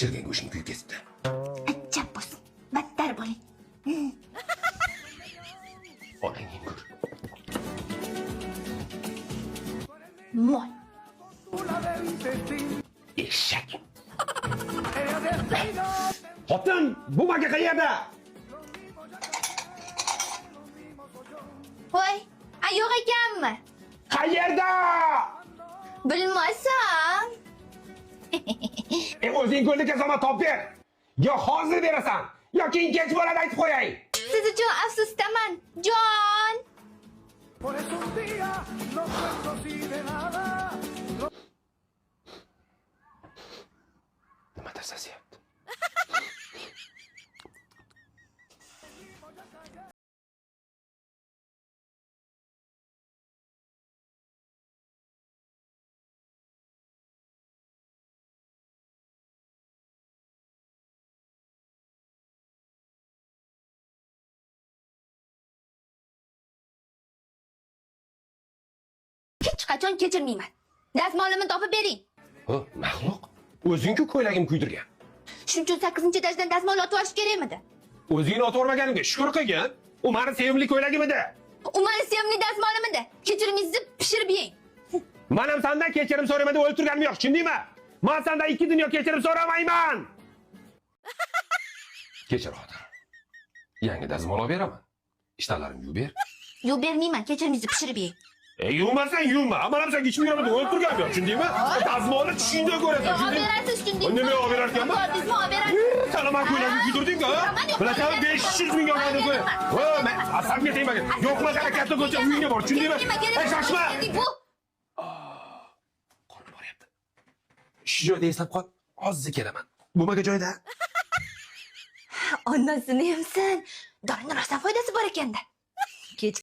pishirgan go'shting kuyib ketibdi. Achchab bo'lsin. Battar bo'ling. Onang yengul. Moy. Eshak. Xotin, bu maka qayerda? Voy, yo'q ekanmi? Qayerda? Bilmasam. O'zing ko'lda kasamat top ber. Yo hozir berasan, yoki kech bo'ladi aytib qo'yay. Siz uchun afsusdaman, jon. Por eso un día no cuento así de nada. Nima tasasyapti? Hech qachon kechirmayman. Dazmolimni topib bering. Mahluq. O'zing-ku ko'ylagim kuydirgan. Shuning uchun 8-etajdan dazmol otib olish kerakmidi? O'zingni otib olmaganimga shukr qilgin. U meni sevimli ko'ylagim edi. U meni sevimli dazmolimidi? Kechiringizni pishirib yeng. Men ham sendan kechirim so'ramada o'lib turganim yo'q, tushundingmi? Men sendan ikki dunyo kechirim so'ramayman. Kechir Xotin. Yangi dazmol olib beraman. Ishtalarimni yuvib ber. Yo'q bermayman, kechiringizni pishirib yeng. Yuvmasan yuvma. Ammo ham senga ichib yuraman, o'lib turganim yo'q, tushundingmi? Dazmolni tushingda ko'rasan, Olib tushundingmi? berasiz, tushundingmi? Nima olib berarkanman? Dazmol olib berasiz. Sana men ko'ylagimni kuydirding-ku, ha? Bilasan 500 ming olgandim qo'y. Ho, men asabga tegmagan. Yo'qmas harakatda ko'cha uyingga bor, tushundingmi? Shoshma. Bu Qo'l boryapti. Shu joyda eslab qol. Hozir kelaman. Bo'lmagan joyda. onasini yemsin. Dorini rosa foydasi bor ekanda. Kech